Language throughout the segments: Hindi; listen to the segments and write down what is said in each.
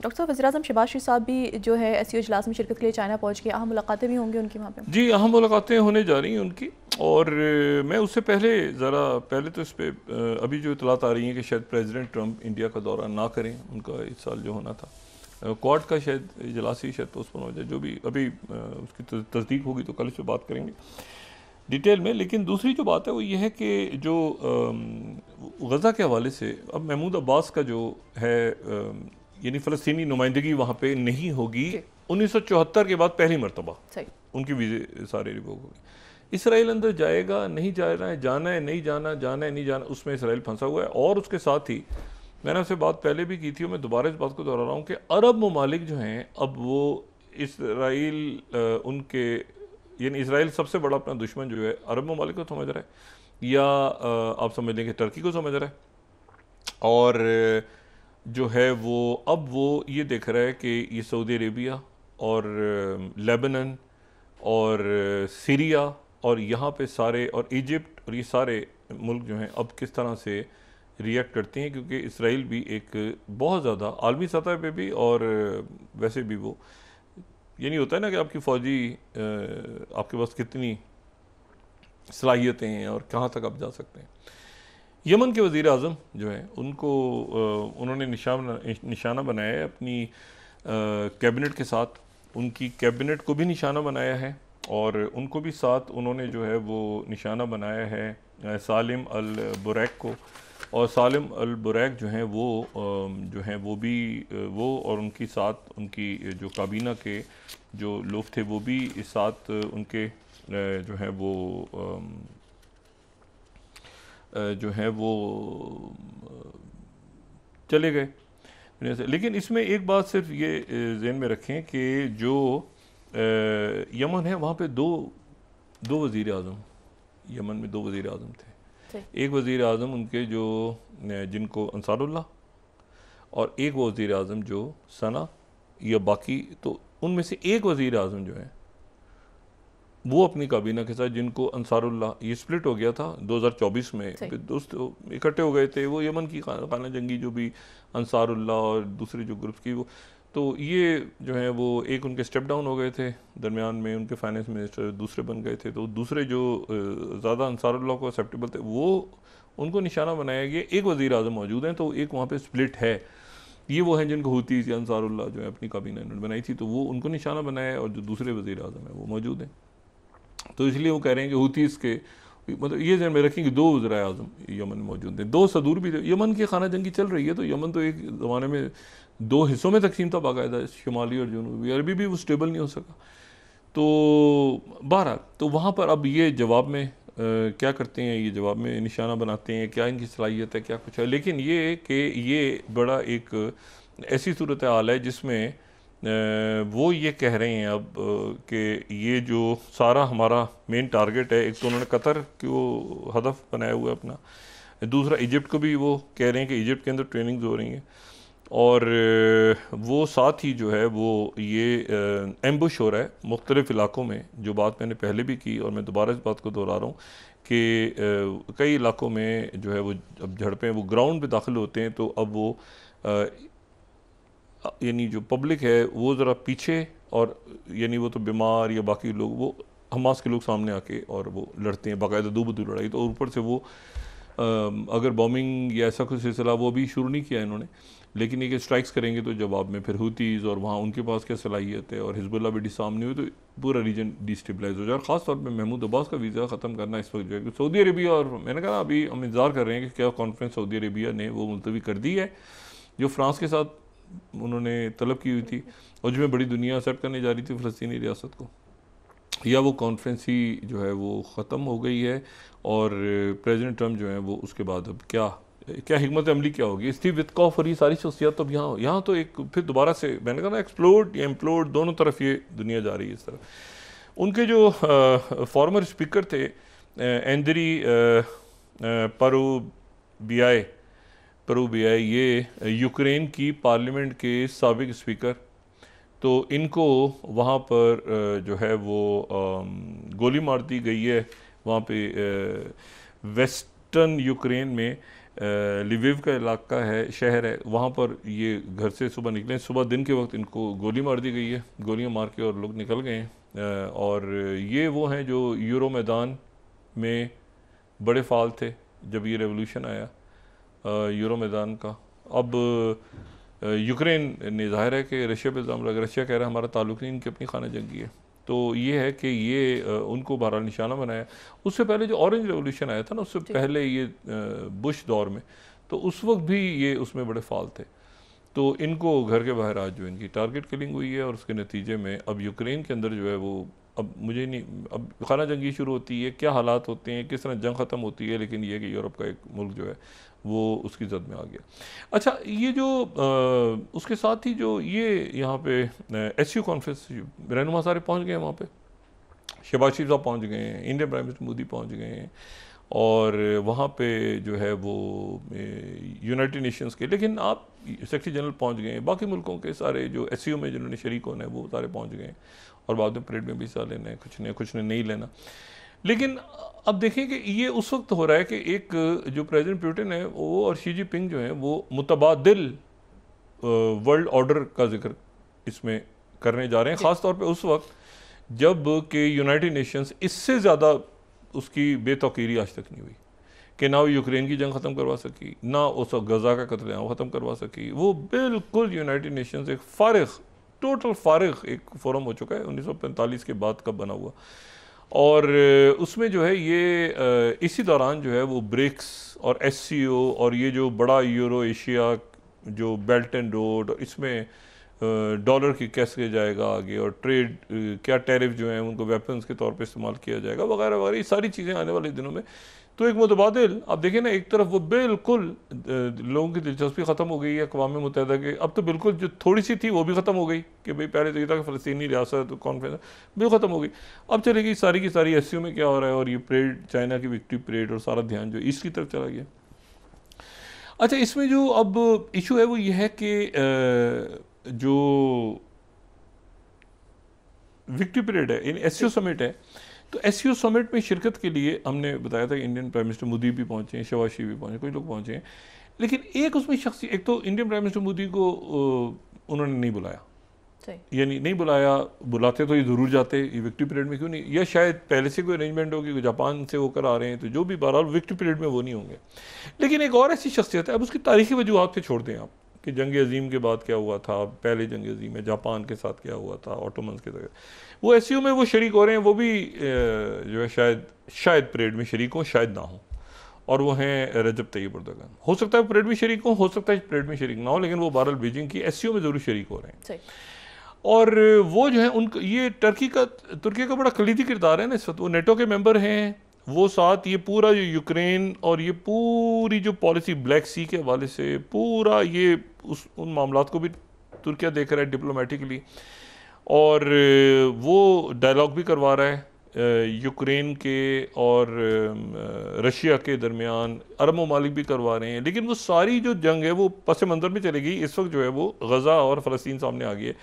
डॉक्टर साहब, वज़ीर-ए-आज़म शहबाज शरीफ साहब भी जो है एससीओ इजलास में शिरकत के लिए चाइना पहुँच गए, अहम मुलाकातें भी होंगी उनकी वहाँ पे? जी, अहम मुलाकातें होने जा रही हैं उनकी। और मैं उससे पहले तो इस पे अभी जो इतलात आ रही हैं कि शायद प्रेसिडेंट ट्रंप इंडिया का दौरा ना करें, उनका इस साल जो होना था क्वाड का शायद इजलास ही शायद पोस्टपोन हो जाए, जो भी अभी उसकी तस्दीक होगी तो कल इस पर बात करेंगे डिटेल में। लेकिन दूसरी जो बात है वो ये है कि जो गज़ा के हवाले से अब महमूद अब्बास का जो है यानी फ़लस्तीनी नुमाइंदगी वहाँ पे नहीं होगी। 1974 के बाद पहली मरतबा उनकी वीज़े सारे रिवोक हो गए। इसराइल अंदर जाएगा, नहीं जा रहा है, जाना है नहीं जाना, जाना है नहीं जाना, उसमें इसराइल फंसा हुआ है। और उसके साथ ही मैंने आपसे बात पहले भी की थी और मैं दोबारा इस बात को दोहरा रहा हूँ कि अरब ममालिक जो हैं अब वो इसराइल उनके यानी इसराइल सबसे बड़ा अपना दुश्मन जो है अरब ममालिक को समझ रहा है, या आप समझ लें कि टर्की को समझ रहा है। और जो है वो अब वो ये देख रहा है कि ये सऊदी अरेबिया और लेबनान और सीरिया और यहाँ पे सारे और इजिप्ट और ये सारे मुल्क जो हैं अब किस तरह से रिएक्ट करते हैं, क्योंकि इसराइल भी एक बहुत ज़्यादा आलमी सतह पे भी और वैसे भी वो ये नहीं होता है ना कि आपकी फ़ौजी आपके पास कितनी सलाहियतें हैं और कहाँ तक आप जा सकते हैं। यमन के वज़ीर आज़म जो हैं उनको उन्होंने निशाना बनाया है अपनी कैबिनेट के साथ, उनकी कैबिनेट को भी निशाना बनाया है और उनको भी साथ उन्होंने जो है वो निशाना बनाया है सालिम अल बुरैक को। और सालिम अल बुरैक जो हैं वो भी वो और उनकी साथ उनकी जो काबीना के जो लोग थे वो भी इस साथ उनके जो है वो चले गए। लेकिन इसमें एक बात सिर्फ ये ज़हन में रखें कि जो यमन है वहाँ पे दो वज़ीर आज़म, यमन में 2 वज़ीर आज़म थे। एक वज़ीर आज़म उनके जो जिनको अंसारुल्लाह और एक वो वज़ीर आज़म जो सना या बाकी, तो उनमें से एक वज़ीर आज़म जो है वो अपनी काबीना के साथ जिनको अंसारुल्लाह ये स्प्लिट हो गया था 2024 में, दोस्त इकट्ठे हो गए थे वो यमन की खाना जंगी जो भी अंसारुल्लाह और दूसरे जो ग्रुप्स की वो, तो ये जो है वो एक उनके स्टेप डाउन हो गए थे दरमियान में, उनके फाइनेंस मिनिस्टर दूसरे बन गए थे, तो दूसरे जो ज़्यादा अंसारुल्लाह को एक्सेप्टेबल थे वो उनको निशाना बनाया गया। एक वज़ीर आज़म मौजूद हैं तो एक वहाँ पे स्प्लिट है। ये वो हैं जिनको होती थी अंसारुल्लाह जो है अपनी काबीना इन्होंने बनाई थी, तो वो उनको निशाना बनाया और जो दूसरे वज़ीर आज़म हैं वो मौजूद हैं। तो इसलिए वो कह रहे हैं कि हुतीस के मतलब ये जहन में रखें कि 2 वज़ीर आज़म यमन में मौजूद हैं, 2 सदूर भी यमन की खाना जंगी चल रही है। तो यमन तो एक ज़माने में 2 हिस्सों में तकसीम था बाकायदा, शुमाली और जनूबी, अरबी भी वो स्टेबल नहीं हो सका। तो बहरहाल तो वहाँ पर अब ये जवाब में क्या करते हैं, ये जवाब में निशाना बनाते हैं, क्या इनकी सलाहियत है, क्या कुछ है। लेकिन ये कि ये बड़ा एक ऐसी सूरत हाल है जिसमें वो ये कह रहे हैं अब कि ये जो सारा हमारा मेन टारगेट है, एक तो उन्होंने कतर को हदफ बनाया हुआ है अपना, दूसरा इजिप्ट को भी वो कह रहे हैं कि इजिप्ट के अंदर ट्रेनिंग्स हो रही हैं, और वो साथ ही जो है वो ये एम्बुश हो रहा है मुख्तलिफ इलाकों में, जो बात मैंने पहले भी की और मैं दोबारा इस बात को दोहरा रहा हूँ कि कई इलाकों में जो है वो अब झड़पें वो ग्राउंड पे दाखिल होते हैं, तो अब वो यानी जो पब्लिक है वो ज़रा पीछे, और यानी वो तो बीमार या बाकी लोग वो हमास के लोग सामने आके और वो लड़ते हैं बाकायदा दो बदू लड़ाई। तो ऊपर से वो अगर बॉम्बिंग या ऐसा कुछ सिलसिला वो अभी शुरू नहीं किया इन्होंने, लेकिन ये कि स्ट्राइक्स करेंगे तो जवाब में फिर हुतीज़ और वहाँ उनके पास क्या सलाहियत है और हिजबुल्लाह भी सामने हुई तो पूरा रीजन डिस्टेबलाइज हो जाए। और ख़ास तौर पे महमूद अब्बास का वीज़ा ख़त्म करना इस वक्त जो है सऊदी अरेबिया, और मैंने कहा अभी हम इंतज़ार कर रहे हैं कि क्या कॉन्फ्रेंस सऊदी अरेबिया ने वो मुलतवी कर दी है जो फ्रांस के साथ उन्होंने तलब की हुई थी और जिसमें बड़ी दुनिया एक्सेप्ट करने जा रही थी फ़लस्तीनी रियासत को, या वो कॉन्फ्रेंस ही जो है वो ख़त्म हो गई है। और प्रेसिडेंट ट्रम्प जो है वो उसके बाद अब क्या हिकमत अमली क्या होगी। स्टीव विटकॉफ और ये सारी शख्सियत तो अब यहाँ तो एक फिर दोबारा से मैंने कहा ना एक्सप्लोड या इम्प्लोड दोनों तरफ ये दुनिया जा रही है इस तरफ। उनके जो फॉर्मर स्पीकर थे एंद्री परूबियाई, ये यूक्रेन की पार्लियामेंट के साबिक स्पीकर, तो इनको वहाँ पर जो है वो गोली मार दी गई है वहाँ पे वेस्टर्न यूक्रेन में लिविव का इलाका है, शहर है, वहाँ पर ये घर से सुबह निकले। सुबह दिन के वक्त इनको गोली मार दी गई है, गोलियां मार के और लोग निकल गए हैं। और ये वो हैं जो यूरो मैदान में बड़े फाल थे जब ये रेवोल्यूशन आया यूरो मैदान का। अब यूक्रेन ने जाहिर है कि रशिया पे इल्ज़ाम लगा, रशिया कह रहा है हमारा ताल्लुक नहीं, इनकी अपनी खाना जंगी है। तो ये है कि ये उनको बहरहाल निशाना बनाया। उससे पहले जो ऑरेंज रेवोल्यूशन आया था ना, उससे पहले ये बुश दौर में, तो उस वक्त भी ये उसमें बड़े फाल थे। तो इनको घर के बाहर आज जो इनकी टारगेट किलिंग हुई है और उसके नतीजे में अब यूक्रेन के अंदर जो है वो, अब मुझे नहीं, अब खाना जंगी शुरू होती है, क्या हालात होते हैं, किस तरह जंग ख़त्म होती है, लेकिन ये कि यूरोप का एक मुल्क जो है वो उसकी जद में आ गया। अच्छा, ये जो उसके साथ ही जो ये यहाँ पे SU कॉन्फ्रेंस रहनुमा सारे पहुँच गए हैं वहाँ पे, शहबाज शरीफ साहब पहुँच गए हैं, इंडियन प्राइम मिनिस्टर मोदी पहुँच गए हैं, और वहाँ पे जो है वो यूनाइटेड नेशंस के, लेकिन आप सेक्रेटरी जनरल पहुँच गए हैं, बाकी मुल्कों के सारे जो SU में जिन्होंने शरीक होना है वो सारे पहुँच गए हैं, और बाद में परेड में भी हिस्सा लेना है, कुछ ने नहीं लेना। लेकिन अब देखें कि ये उस वक्त हो रहा है कि एक जो प्रेसिडेंट पुतिन है वो और शी जिनपिंग जो है वो मुतबादिल वर्ल्ड ऑर्डर का जिक्र इसमें करने जा रहे हैं, ख़ास तौर पे उस वक्त जब कि यूनाइटेड नेशंस इससे ज़्यादा उसकी बेतौकीरी आज तक नहीं हुई कि ना वो यूक्रेन की जंग ख़त्म करवा सकी, ना उस गज़ा का कत्लेआम ख़त्म करवा सकी। वो बिल्कुल यूनाइटेड नेशंस एक फारिग, टोटल फारिग एक फोरम हो चुका है 1945 के बाद का बना हुआ, और उसमें जो है ये इसी दौरान जो है वो ब्रिक्स और SCO और ये जो बड़ा यूरो एशिया जो बेल्ट एंड रोड, इसमें डॉलर की कैसे जाएगा आगे, और ट्रेड क्या टैरिफ जो हैं उनको वेपन्स के तौर पे इस्तेमाल किया जाएगा वगैरह वगैरह, ये सारी चीज़ें आने वाले दिनों में। तो एक मुतबादिल, आप देखें ना, एक तरफ वो बिल्कुल लोगों की दिलचस्पी ख़त्म हो गई है अक़वाम मुत्तहिदा के, अब तो बिल्कुल जो थोड़ी सी थी वो भी ख़त्म हो गई कि भाई पहले तो ये था कि फ़लस्तीनी रियासत कॉन्फ्रेंस बिल्कुल ख़त्म हो गई। अब चलेगी सारी की सारी SCO में क्या हो रहा है, और ये परेड, चाइना की विक्ट्री परेड, और सारा ध्यान जो ईस्ट की तरफ चला गया। अच्छा, इसमें जो अब इशू है वो ये है कि जो विक्ट्री परेड है, इन SCO समिट है, तो SCO समिट में शिरकत के लिए हमने बताया था कि इंडियन प्राइम मिनिस्टर मोदी भी पहुंचे हैं, शहबाज शरीफ भी पहुंचे, कोई लोग पहुंचे हैं, लेकिन एक उसमें शख्स, एक तो इंडियन प्राइम मिनिस्टर मोदी को उन्होंने नहीं बुलाया, यानी नहीं बुलाया, बुलाते तो ये ज़रूर जाते, ये विक्ट्री परेड में क्यों नहीं, या शायद पहले से कोई अरेंजमेंट होगी, जापान से होकर आ रहे हैं, तो जो भी बहरहाल विक्ट्री परेड में वो नहीं होंगे। लेकिन एक और ऐसी शख्सियत है, अब उसकी तारीखी वजूहत पे छोड़ दें आप कि जंग अजीम के बाद क्या हुआ था, पहले जंग अजीम में जापान के साथ क्या हुआ था, ऑटोमन्स के साथ, वो SCO में वो शरीक हो रहे हैं, वो भी जो है शायद परेड में शरीक हो, शायद ना हो, और वो हैं रजब तैयब एर्दोगन। हो सकता है परेड में शरीक हो सकता है परेड में शरीक ना हो, लेकिन वो बहरहाल बीजिंग की SCO में ज़रूर शरीक हो रहे हैं। और वो जो है उनका, ये तुर्की का बड़ा कलीदी किरदार है ना इस वक्त, वो नेटो के मेंबर हैं, वो साथ ये पूरा जो यूक्रेन और ये पूरी जो पॉलिसी ब्लैक सी के हवाले से पूरा ये उन मामलात को भी तुर्किया देख रहा है डिप्लोमेटिकली, और वो डायलॉग भी करवा रहा है यूक्रेन के और रशिया के दरमियान, अरब ममालिक भी करवा रहे हैं, लेकिन वो सारी जो जंग है वो पस मंज़र में चलेगी। इस वक्त जो है वो गज़ा और फ़लस्तीन सामने आ गई है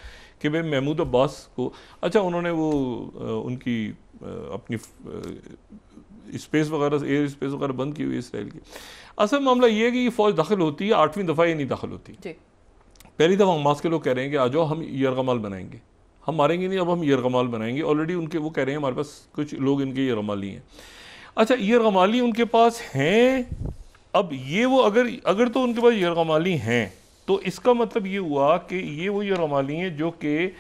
कि भाई महमूद अब्बास को, अच्छा उन्होंने वो उनकी अपनी स्पेस वगैरह, एयर स्पेस वगैरह बंद की हुई है इसराइल की। असल मामला ये है कि ये फ़ौज दाखिल होती है, 8वीं दफ़ा ये नहीं दाखिल होती। पहली दफ़ा हमास के लोग कह रहे हैं कि आ जाओ हम यरगमाल बनाएंगे, हम मारेंगे नहीं, अब हम यरगमाल बनाएंगे। ऑलरेडी उनके वो कह रहे हैं हमारे पास कुछ लोग इनके यरगमाली हैं। अच्छा, यरगमाली उनके पास हैं, अब ये वो अगर तो उनके पास यरगमाली हैं तो इसका मतलब ये हुआ कि ये वो यरगमाली हैं जो कि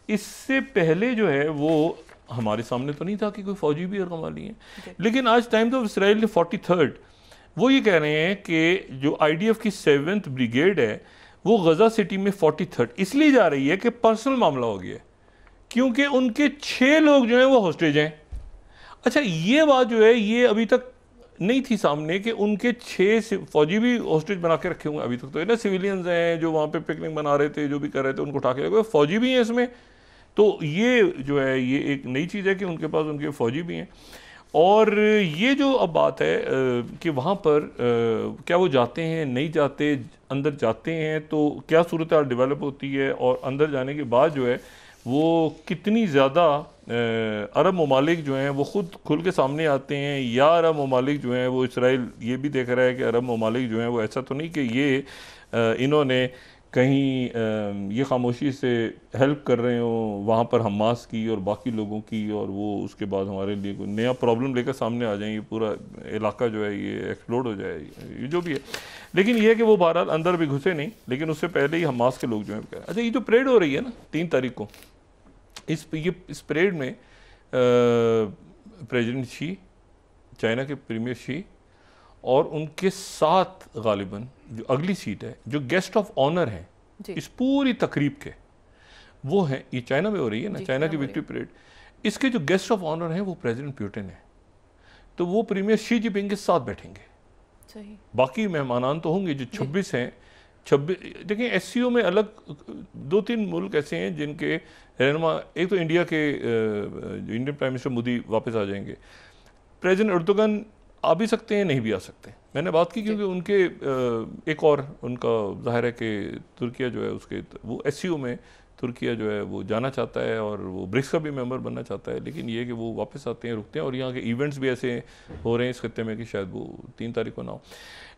इससे पहले जो है वो हमारे सामने तो नहीं था कि कोई फौजी भी यरगमाली हैं, लेकिन आज टाइम्स ऑफ इसराइल ने 43rd वो ये कह रहे हैं कि जो IDF की 7th ब्रिगेड है वो गज़ा सिटी में 43rd इसलिए जा रही है कि पर्सनल मामला हो गया, क्योंकि उनके 6 लोग जो हैं वो हॉस्टेज हैं। अच्छा, ये बात जो है ये अभी तक नहीं थी सामने कि उनके 6 फौजी भी हॉस्टेज बना के रखे हुए। अभी तक तो ना सिविलियंस हैं जो वहाँ पे पिकनिक बना रहे थे, जो भी कर रहे थे, उनको उठा के रखे, फौजी भी हैं इसमें। तो ये जो है ये एक नई चीज़ है कि उनके पास उनके फौजी भी हैं। और ये जो अब बात है कि वहाँ पर क्या वो जाते हैं नहीं जाते, अंदर जाते हैं तो क्या सूरत हाल डेवलप होती है, और अंदर जाने के बाद जो है वो कितनी ज़्यादा अरब ममालिक जो हैं वो ख़ुद खुल के सामने आते हैं, या अरब ममालिक जो हैं वो इसराइल ये भी देख रहा है कि अरब ममालिक जो हैं वो ऐसा तो नहीं कि ये इन्होंने कहीं ये खामोशी से हेल्प कर रहे हों वहाँ पर हमास की और बाकी लोगों की, और वो उसके बाद हमारे लिए कोई नया प्रॉब्लम लेकर सामने आ जाएं, ये पूरा इलाका जो है ये एक्सप्लोड हो जाए, ये जो भी है। लेकिन ये है कि वो बहरहाल अंदर भी घुसे नहीं, लेकिन उससे पहले ही हमास के लोग जो हैं। अच्छा, ये जो परेड हो रही है ना 3 तारीख को, इस परेड में प्रेसिडेंट शी, चाइना के प्रीमियर शी और उनके 7 गालिबन जो अगली सीट है, जो गेस्ट ऑफ ऑनर हैं इस पूरी तकरीब के, वो हैं, ये चाइना में हो रही है ना, चाइना की विक्ट्री परेड, इसके जो गेस्ट ऑफ ऑनर हैं वो प्रेसिडेंट पुतिन है। तो वो प्रीमियर शी जिनपिंग के साथ बैठेंगे। सही। बाकी मेहमानान तो होंगे जो 26 हैं। 26 देखिए, एससीओ में अलग 2-3 मुल्क ऐसे हैं जिनके रहनुमा, एक तो इंडिया के जो इंडियन प्राइम मिनिस्टर मोदी वापस आ जाएंगे, प्रेसिडेंट अर्दोगन आ भी सकते हैं, नहीं भी आ सकते। मैंने बात की क्योंकि उनके एक और उनका जाहिर है कि तुर्किया जो है उसके वो एससीओ में तुर्किया जो है वो जाना चाहता है और वो ब्रिक्स का भी मेंबर बनना चाहता है, लेकिन ये कि वो वापस आते हैं, रुकते हैं, और यहाँ के इवेंट्स भी ऐसे हो रहे हैं इस खत्ते में कि शायद वो 3 तारीख को ना हो।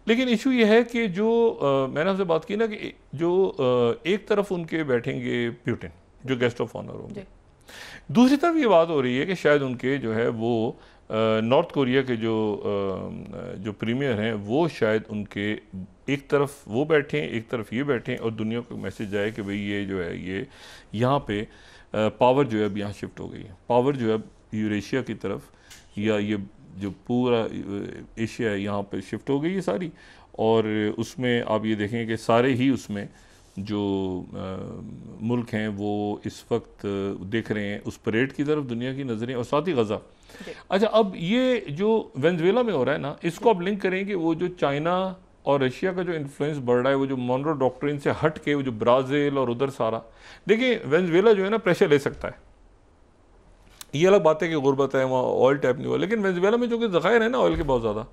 लेकिन इशू ये है कि जो मैंने आपसे बात की ना कि जो एक तरफ उनके बैठेंगे पुतिन जो गेस्ट ऑफ ऑनर होंगे, दूसरी तरफ ये बात हो रही है कि शायद उनके जो है वो नॉर्थ कोरिया के जो प्रीमियर हैं वो शायद उनके एक तरफ वो बैठें, एक तरफ ये बैठें, और दुनिया को मैसेज जाए कि भाई ये जो है ये यहाँ पे पावर जो है अब यहाँ शिफ्ट हो गई है, पावर जो है अब यूरेशिया की तरफ, या ये जो पूरा एशिया है यहाँ पे शिफ्ट हो गई है सारी। और उसमें आप ये देखें कि सारे ही उसमें जो मुल्क हैं वो इस वक्त देख रहे हैं उस परेड की तरफ दुनिया की नज़रें, और साथ ही गज़ा। अच्छा, अब ये जो वेनेजुएला में हो रहा है ना, इसको आप लिंक करें कि वो जो चाइना और रशिया का जो इन्फ्लुएंस बढ़ रहा है, वो जो मोनरो डॉक्ट्रिन से हट के वो जो ब्राज़ील और उधर सारा, देखिए वेनेजुएला जो है ना प्रेशर ले सकता है। ये अलग बात है कि गुर्बत है, वहाँ ऑयल टैप नहीं हुआ, लेकिन वेनेजुएला में जो कि ज़खायर है ना ऑयल के बहुत ज़्यादा,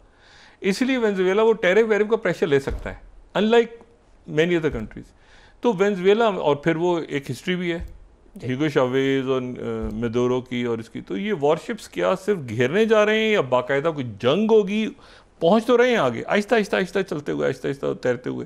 इसलिए वेनेजुएला वो टैरिफ वैरिफ का प्रेशर ले सकता है, अनलाइक मैनी अदर कंट्रीज़। तो वेनेजुएला, और फिर वो एक हिस्ट्री भी है ह्यूगो चावेज और मेदोरो की और इसकी, तो ये वॉरशिप्स क्या सिर्फ घेरने जा रहे हैं या बाकायदा कोई जंग होगी? पहुंच तो रहे हैं आगे, आहिस्ता आहिस्ता आहिस्ता चलते हुए, आहिस्ता आहिस्ता तैरते हुए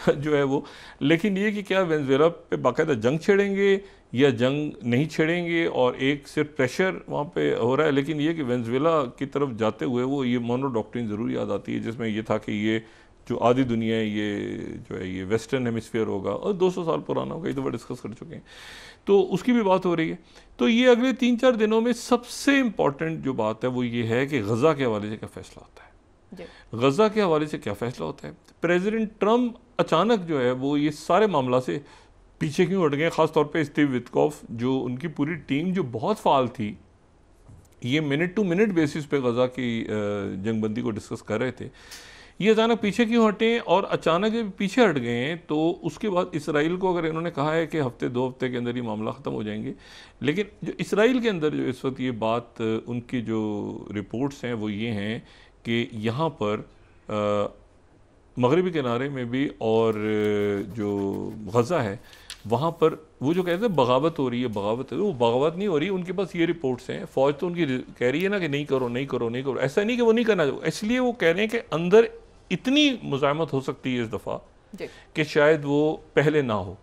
जो है वो। लेकिन ये कि क्या वेनेजुएला पे बाकायदा जंग छेड़ेंगे या जंग नहीं छेड़ेंगे, और एक सिर्फ प्रेशर वहाँ पे हो रहा है। लेकिन ये कि वेनेजुएला की तरफ जाते हुए वो ये मोनो डॉक्ट्रिन ज़रूर याद आती है, जिसमें ये था कि ये जो आधी दुनिया है ये जो है ये वेस्टर्न हेमिस्फीयर होगा, और 200 साल पुराना होगा, ये तो डिस्कस कर चुके हैं, तो उसकी भी बात हो रही है। तो ये अगले 3-4 दिनों में सबसे इम्पॉर्टेंट जो बात है वो ये है कि गज़ा के हवाले से क्या फ़ैसला होता है। गज़ा के हवाले से क्या फ़ैसला होता है। प्रेसिडेंट ट्रम्प अचानक जो है वो ये सारे मामला से पीछे क्यों हट गए, ख़ासतौर पर स्टीव विटकॉफ, जो उनकी पूरी टीम जो बहुत फ़ाल थी, ये मिनट टू मिनट बेसिस पे गज़ा की जंगबंदी को डिस्कस कर रहे थे, ये अचानक पीछे क्यों हटे, और अचानक जब पीछे हट गए हैं तो उसके बाद इसराइल को अगर इन्होंने कहा है कि हफ्ते 2 हफ्ते के अंदर ये मामला ख़त्म हो जाएंगे, लेकिन जो इसराइल के अंदर जो इस वक्त ये बात उनकी जो रिपोर्ट्स हैं वो ये हैं कि यहाँ पर मगरबी किनारे में भी और जो गज़ा है वहाँ पर वो जो कहते हैं बगावत हो रही है, बगावत है, वो बगावत नहीं हो रही। उनके पास ये रिपोर्ट्स हैं, फ़ौज तो उनकी कह रही है ना कि नहीं करो नहीं करो नहीं करो, ऐसा नहीं कि वो नहीं करना, इसलिए वो कह रहे हैं कि अंदर इतनी मुज़ाहमत हो सकती है इस दफ़ा कि शायद वो पहले ना हो।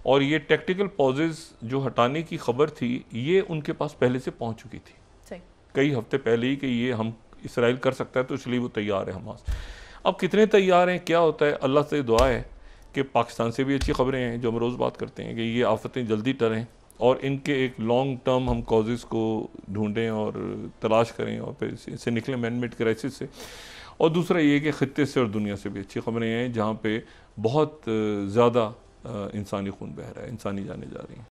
और ये टैक्टिकल पॉजेज़ जो हटाने की खबर थी ये उनके पास पहले से पहुँच चुकी थी कई हफ्ते पहले ही कि ये हम इसराइल कर सकता है, तो इसलिए वो तैयार है हमास। अब कितने तैयार हैं, क्या होता है, अल्लाह से दुआ है कि पाकिस्तान से भी अच्छी खबरें हैं जो हम रोज़ बात करते हैं कि ये आफतें जल्दी टरें और इनके एक लॉन्ग टर्म हम कॉजेज़ को ढूंढें और तलाश करें और फिर इससे निकलें मैनमेड क्राइसिस से। और दूसरा ये कि ख़ित्ते से और दुनिया से भी अच्छी खबरें हैं जहाँ पे बहुत ज़्यादा इंसानी खून बह रहा है, इंसानी जानें जा रही हैं।